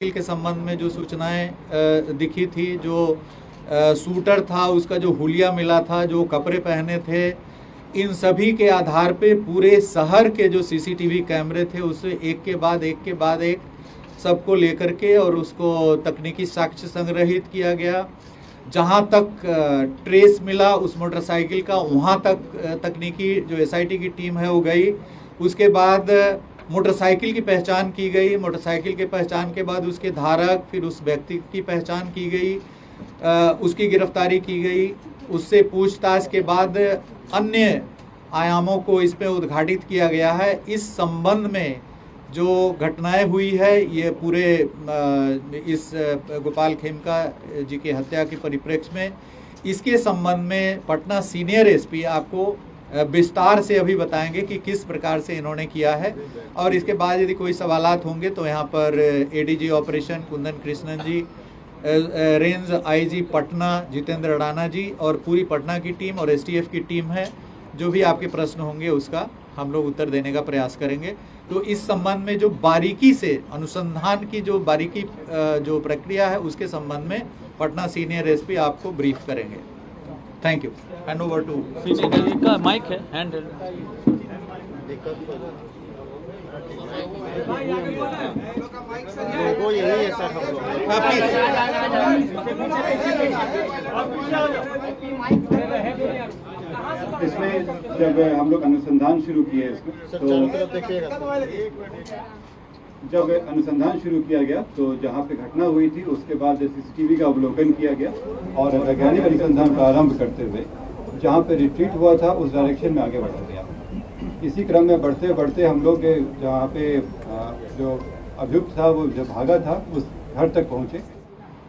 के संबंध में जो सूचनाएं दिखी थी, जो शूटर था उसका जो हुलिया मिला था, जो कपड़े पहने थे, इन सभी के आधार पे पूरे शहर के जो सीसीटीवी कैमरे थे उसे एक के बाद एक सबको लेकर के और उसको तकनीकी साक्ष्य संग्रहित किया गया। जहां तक ट्रेस मिला उस मोटरसाइकिल का, वहां तक तकनीकी जो एसआईटी की टीम है वो गई। उसके बाद मोटरसाइकिल की पहचान की गई। मोटरसाइकिल के पहचान के बाद उसके धारक, फिर उस व्यक्ति की पहचान की गई, उसकी गिरफ्तारी की गई। उससे पूछताछ के बाद अन्य आयामों को इस पे उद्घाटित किया गया है। इस संबंध में जो घटनाएं हुई है, ये पूरे इस गोपाल खेमका जी की हत्या के परिप्रेक्ष्य में, इसके संबंध में पटना सीनियर एसपी आपको विस्तार से अभी बताएंगे कि किस प्रकार से इन्होंने किया है। और इसके बाद यदि कोई सवालात होंगे तो यहाँ पर एडीजी ऑपरेशन कुंदन कृष्णन जी, range IG Patna Jitendra Adana जी और पूरी पटना की टीम और एसटीएफ की टीम है। जो भी आपके प्रश्न होंगे उसका हम लोग उत्तर देने का प्रयास करेंगे। तो इस संबंध में जो बारीकी से अनुसंधान की जो बारीकी जो प्रक्रिया है उसके संबंध में पटना सीनियर एसपी आपको ब्रीफ करेंगे। Thank you. Hand over to का माइक है, हैंड लोगो यही है सर। इसमें जब हम लोग अनुसंधान शुरू किए इसमें, जब अनुसंधान शुरू किया गया तो जहाँ पे घटना हुई थी उसके बाद सीसीटीवी का अवलोकन किया गया और वैज्ञानिक अनुसंधान प्रारंभ करते हुए जहाँ पे रिट्रीट हुआ था उस डायरेक्शन में आगे बढ़ा गया। इसी क्रम में बढ़ते बढ़ते हम लोग जहाँ पे जो अभियुक्त था वो जब भागा था उस घर तक पहुँचे।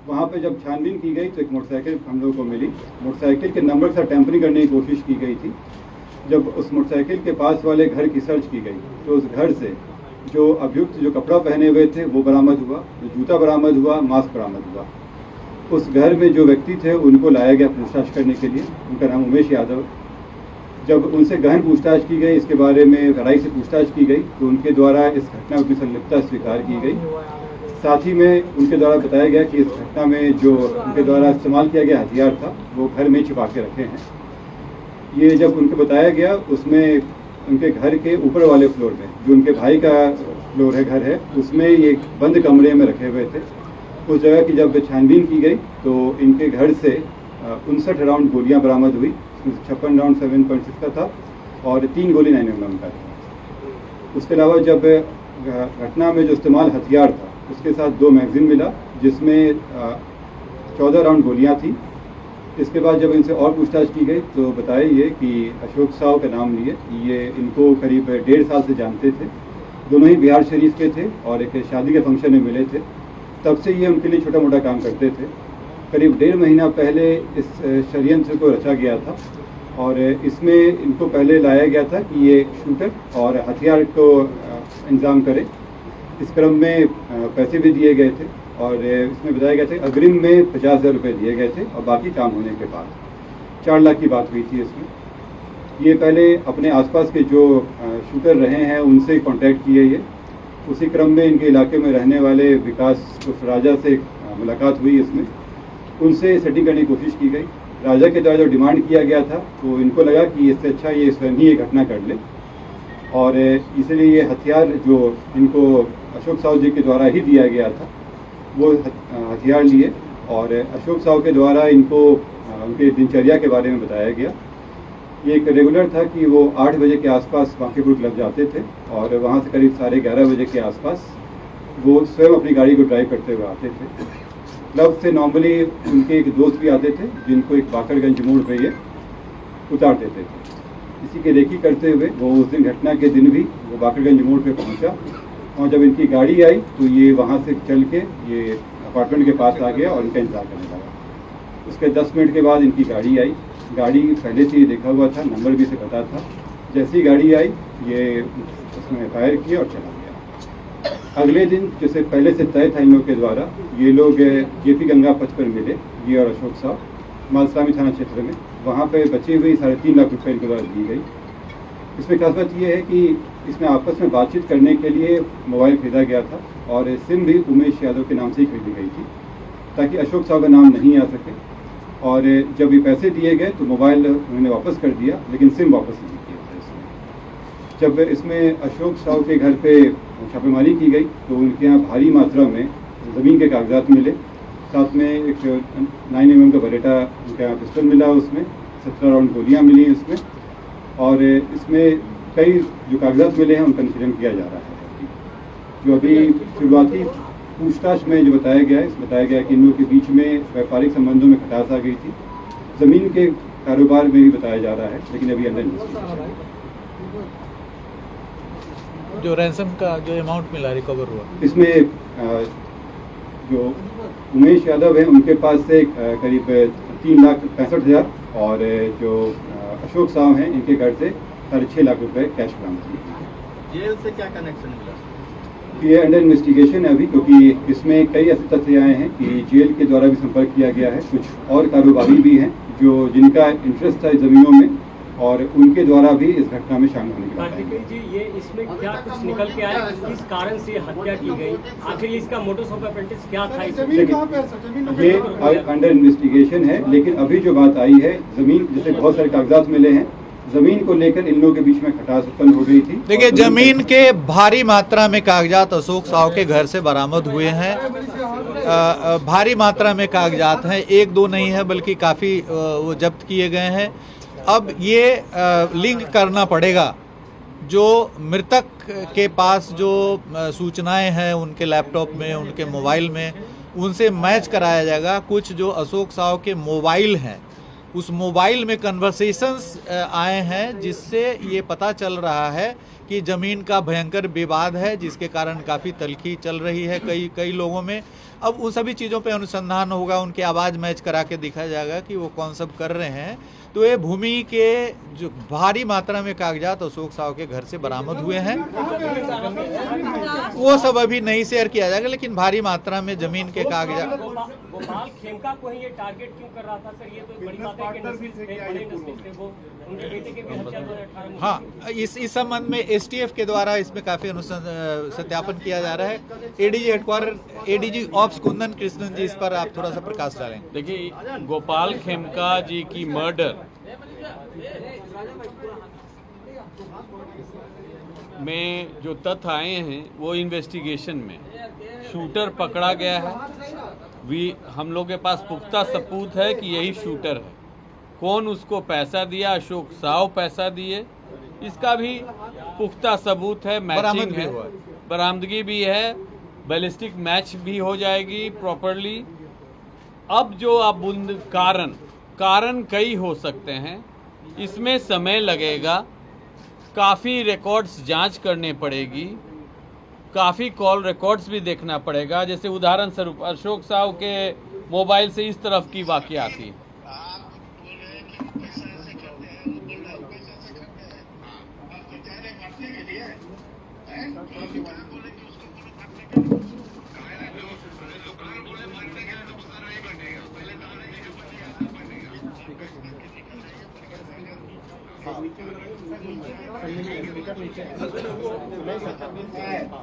वहाँ पे जब छानबीन की गई तो एक मोटरसाइकिल हम लोग को मिली। मोटरसाइकिल के नंबर से टेम्परिंग करने की कोशिश की गई थी। जब उस मोटरसाइकिल के पास वाले घर की सर्च की गई तो उस घर से जो अभियुक्त जो कपड़ा पहने हुए थे वो बरामद हुआ, जो जूता बरामद हुआ, मास्क बरामद हुआ। उस घर में जो व्यक्ति थे उनको लाया गया पूछताछ करने के लिए। उनका नाम उमेश यादव। जब उनसे गहन पूछताछ की गई, इसके बारे में गहराई से पूछताछ की गई तो उनके द्वारा इस घटना की संलिप्तता स्वीकार की गई। साथ ही में उनके द्वारा बताया गया कि इस घटना में जो उनके द्वारा इस्तेमाल किया गया हथियार था वो घर में छिपा के रखे हैं। ये जब उनको बताया गया उसमें उनके घर के ऊपर वाले फ्लोर में, जो उनके भाई का फ्लोर है, घर है, उसमें ये बंद कमरे में रखे हुए थे। उस जगह की जब छानबीन की गई तो इनके घर से 59 राउंड गोलियां बरामद हुई। 56 राउंड 7.6 का था और 3 गोली 9mm का था। उसके अलावा जब घटना में जो इस्तेमाल हथियार था उसके साथ 2 मैगजीन मिला जिसमें 14 राउंड गोलियां थी। इसके बाद जब इनसे और पूछताछ की गई तो बताया ये कि अशोक साव का नाम लिए, ये इनको करीब 1.5 साल से जानते थे। दोनों ही बिहार शरीफ के थे और एक शादी के फंक्शन में मिले थे। तब से ये उनके लिए छोटा मोटा काम करते थे। करीब 1.5 महीना पहले इस षड्यंत्र को रचा गया था और इसमें इनको पहले लाया गया था कि ये शूटर और हथियार को इंतजाम करे। इस क्रम में पैसे भी दिए गए थे और इसमें बताया गया था अग्रिम में 50,000 रुपये दिए गए थे और बाकी काम होने के बाद 4 लाख की बात हुई थी इसमें। ये पहले अपने आसपास के जो शूटर रहे हैं उनसे कांटेक्ट किए ये। उसी क्रम में इनके इलाके में रहने वाले विकास राजा से मुलाकात हुई। इसमें उनसे सेटिंग करने की कोशिश की गई। राजा के द्वारा जो डिमांड किया गया था तो इनको लगा कि इससे अच्छा ये स्वयं ही ये घटना कर ले और इसलिए ये हथियार जो इनको अशोक साव जी के द्वारा ही दिया गया था वो हथियार लिए और अशोक साव के द्वारा इनको उनके दिनचर्या के बारे में बताया गया। ये एक रेगुलर था कि वो 8 बजे के आसपास बांकीपुर क्लब जाते थे और वहाँ से करीब 11:30 बजे के आसपास वो स्वयं अपनी गाड़ी को ड्राइव करते हुए आते थे। क्लब से नॉर्मली उनके एक दोस्त भी आते थे जिनको एक बाकरगंज मोड़ पे ये उतार देते थे। इसी के रेकी करते हुए वो उस दिन घटना के दिन भी वो बाकरगंज मोड़ पे पहुंचा और जब इनकी गाड़ी आई तो ये वहाँ से चल के ये अपार्टमेंट के पास आ गया और इनका इंतजार करने लगा। उसके 10 मिनट के बाद इनकी गाड़ी आई। गाड़ी पहले से ही देखा हुआ था, नंबर भी से पता था। जैसी ही गाड़ी आई ये उसमें फायर किया और चला गया। अगले दिन जैसे पहले से तय था इन लोग के द्वारा, ये लोग जेपी गंगा पथ पर मिले, ये और अशोक साहब, मालसामी थाना क्षेत्र में। वहाँ पे बची हुई 3.5 लाख रुपये इनके द्वारा दी गई। इसमें खास बात यह है कि इसमें आपस में बातचीत करने के लिए मोबाइल खरीदा गया था और सिम भी उमेश यादव के नाम से ही खरीदी गई थी ताकि अशोक साहू का नाम नहीं आ सके। और जब ये पैसे दिए गए तो मोबाइल उन्होंने वापस कर दिया, लेकिन सिम वापस नहीं किया था इसमें। जब इसमें अशोक साहू के घर पे छापेमारी की गई तो उनके यहाँ भारी मात्रा में ज़मीन के कागजात मिले, साथ में एक 9 mm का बरेटा उनके यहाँ पिस्टल मिला, उसमें 17 राउंड गोलियाँ मिली इसमें। और इसमें कई जो कागजात मिले हैं उनका निरीक्षण किया जा रहा है। जो अभी शुरुआती पूछताछ में जो बताया गया है कि इन लोगों के बीच में व्यापारिक संबंधों में खटास आ गई थी। ज़मीन के कारोबार में भी बताया जा रहा है, लेकिन अभी अंडर इन्वेस्टिगेशन है। जो रैंसम का जो अमाउंट मिला रिकवर हुआ, इसमें जो उमेश यादव है उनके पास से करीब 3,65,000 और जो अशोक साहू हैं इनके घर से 6.5 लाख रुपए कैश बरामद किए। जेल से क्या कनेक्शन मिला? ये अंडर इन्वेस्टिगेशन है अभी, क्योंकि इसमें कई ऐसे तथ्य आए हैं कि जेल के द्वारा भी संपर्क किया गया है। कुछ और कारोबारी भी हैं जो जिनका इंटरेस्ट था ज़मीनों में और उनके द्वारा भी इस घटना में शामिल होने की बात है। जी, ये इसमें क्या कुछ निकल के आया, किस कारण से हत्या की गई, आखिर इसका मोटोस ऑपरेंडी क्या था? ये अंडर इन्वेस्टिगेशन है, लेकिन अभी जो बात आई है ज़मीन, जैसे बहुत सारे कागजात मिले हैं, ज़मीन को लेकर इन लोगों के बीच में खटास उत्पन्न हो गई थी। देखिए जमीन के भारी मात्रा में कागजात अशोक साहू के घर से बरामद हुए हैं। भारी मात्रा में कागजात हैं, 1-2 नहीं है बल्कि काफ़ी वो जब्त किए गए हैं। अब ये लिंक करना पड़ेगा, जो मृतक के पास जो सूचनाएं हैं उनके लैपटॉप में, उनके मोबाइल में, उनसे मैच कराया जाएगा। कुछ जो अशोक साहू के मोबाइल हैं उस मोबाइल में कन्वर्सेशंस आए हैं, जिससे ये पता चल रहा है कि ज़मीन का भयंकर विवाद है, जिसके कारण काफ़ी तल्खी चल रही है कई लोगों में। अब उन सभी चीज़ों पे अनुसंधान होगा, उनकी आवाज़ मैच करा के दिखा जाएगा कि वो कौन सब कर रहे हैं। तो ये भूमि के जो भारी मात्रा में कागजात अशोक साहू के घर से बरामद हुए हैं, वो सब अभी नहीं शेयर किया जाएगा, लेकिन भारी मात्रा में ज़मीन के कागजात। गोपाल खेमका को ही ये टारगेट क्यों कर रहा था सर? ये तो बड़ी बात है कि नस्ल से बड़े नस्ल से वो उनके बेटे के भी हत्या 2018 में। हाँ, इस संबंध में एसटीएफ के द्वारा इसमें काफी सत्यापन किया जा रहा है। ADG headquarter ADG ops Kundan Krishnan ji, इस पर आप थोड़ा सा प्रकाश डालें। देखिए, गोपाल खेमका जी की मर्डर में जो तथ्य आए हैं वो इन्वेस्टिगेशन में शूटर पकड़ा गया है। हम लोग के पास पुख्ता सबूत है कि यही शूटर है। कौन उसको पैसा दिया, अशोक साहू पैसा दिए, इसका भी पुख्ता सबूत है। मैचिंग है, बरामदगी भी है, बैलिस्टिक मैच भी हो जाएगी प्रॉपरली। अब जो आप कारण कई हो सकते हैं, इसमें समय लगेगा, काफ़ी रिकॉर्ड्स जांच करने पड़ेगी, काफ़ी कॉल रिकॉर्ड्स भी देखना पड़ेगा। जैसे उदाहरण स्वरूप अशोक साहू के मोबाइल से इस तरफ की वाकया थी।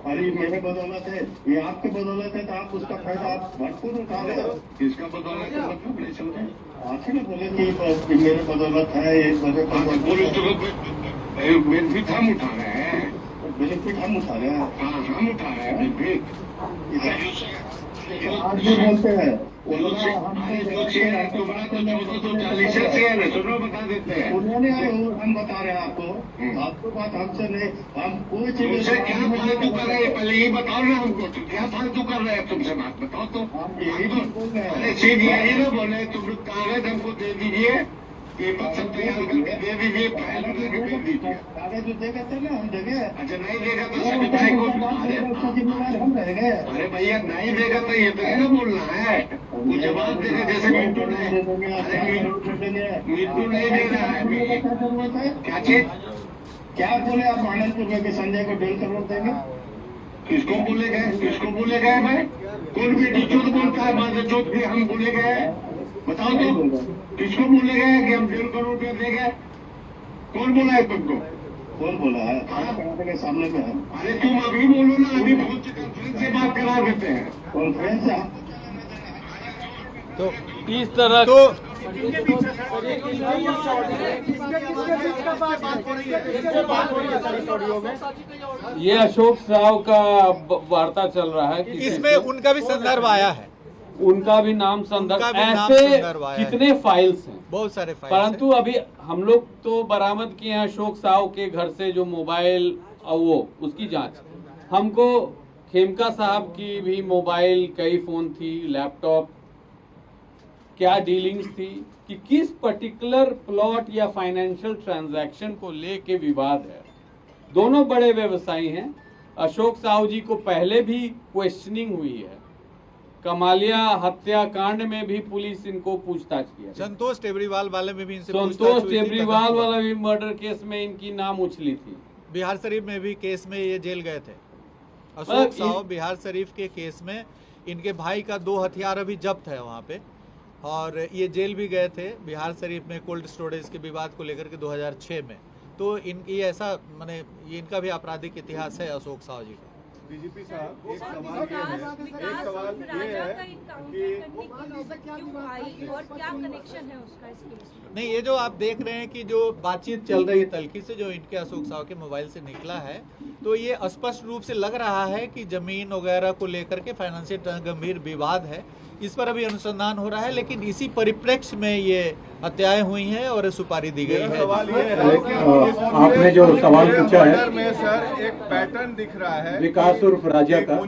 अरे मेरे बदौलत है, ये आपकी बदौलत है, तो आप उसका फायदा आप भरपूर उठा रहे हो। किसका बदौलत है मतलब नहीं समझे? आप ही बोले कि मेरे बदौलत है, ये बेनिफिट हम उठा रहे हैं, बेनिफिट हम उठा रहे हैं, हम उठा रहे हैं बेनिफिट। आज भी बोलते हैं उन्होंने हम बता रहे हैं आपको बात हमसे नहीं, हम कोई चीज क्या फालतू कर रहे हैं, पहले ये बताओ ना हमको, क्या फालतू कर रहे हैं, तुमसे बात बताओ तो। यही तो सीधी यही ना बोले, तुम कागज हमको दे दीजिए, कीमत सब तैयार करके दे दीजिए, फाइल करके दे दीजिए। कागज जो देगा तो ना हम देंगे। अच्छा नहीं देगा तो सेटिफाई को हम रहेंगे। अरे भैया नहीं देगा तो ये तो है ना बोलना है, वो जवाब देगा। जैसे मिट्टू नहीं दे रहा है, क्या चीज क्या बोले आप आनंदपुर में कि संजय को 1.5 करोड़ देंगे? किसको बोले गए भाई? कौन भी झूठ बोलता है, माँ से चौथ भी हम बोले गए, बताओ तो किसको बोले गए कि हम 1.5 करोड़ रुपया देंगे? कौन बोला है तुमको? कौन बोला है? के सामने में है। अरे तुम अभी बोलो ना, अभी कॉन्फ्रेंस से बात करा देते हैं। कॉन्फ्रेंस तो इस तरह ये अशोक साव का वार्ता चल रहा है। इसमें उनका भी संदर्भ आया है, उनका भी नाम संदर्भ, उनका भी नाम ऐसे संदर्भ आया है। कितने फाइल्स हैं, बहुत सारे फाइल, परंतु अभी हम लोग तो बरामद किए हैं अशोक साव के घर से जो मोबाइल और वो उसकी जांच। हमको खेमका साहब की भी मोबाइल, कई फोन थी, लैपटॉप, क्या डीलिंग्स थी कि किस पर्टिकुलर प्लॉट या फाइनेंशियल ट्रांजैक्शन को लेके विवाद है। दोनों बड़े व्यवसायी हैं। अशोक साहू जी को पहले भी क्वेश्चनिंग हुई है, कमालिया हत्याकांड में भी पुलिस इनको पूछताछ किया। संतोष टेबरीवाल वाले में भी इनसे संतोष टेबरीवाल वाला भी मर्डर केस में इनकी नाम उछली थी। बिहार शरीफ में भी केस में ये जेल गए थे। अशोक साहू बिहार शरीफ के केस में इनके भाई का 2 हथियार अभी जब्त है वहाँ पे, और ये जेल भी गए थे बिहार शरीफ में कोल्ड स्टोरेज के विवाद को लेकर के 2006 में। तो इनकी ऐसा माने ये इनका भी आपराधिक इतिहास है अशोक साहू जी का। डीजीपी साहब, एक सवाल ये है कि क्या कनेक्शन है उसका इस केस में? नहीं, ये जो आप देख रहे हैं कि जो बातचीत चल रही है तल्खी से जो इनके अशोक साहू के मोबाइल से निकला है, तो ये स्पष्ट रूप से लग रहा है कि जमीन वगैरह को लेकर के फाइनेंशियल गंभीर विवाद है। इस पर अभी अनुसंधान हो रहा है, लेकिन इसी परिप्रेक्ष्य में ये हत्याएं हुई हैं और सुपारी दी गई है। सवाल ये है कि आपने जो सवाल पूछा है में सर एक पैटर्न दिख रहा है विकास उर्फ राजा का,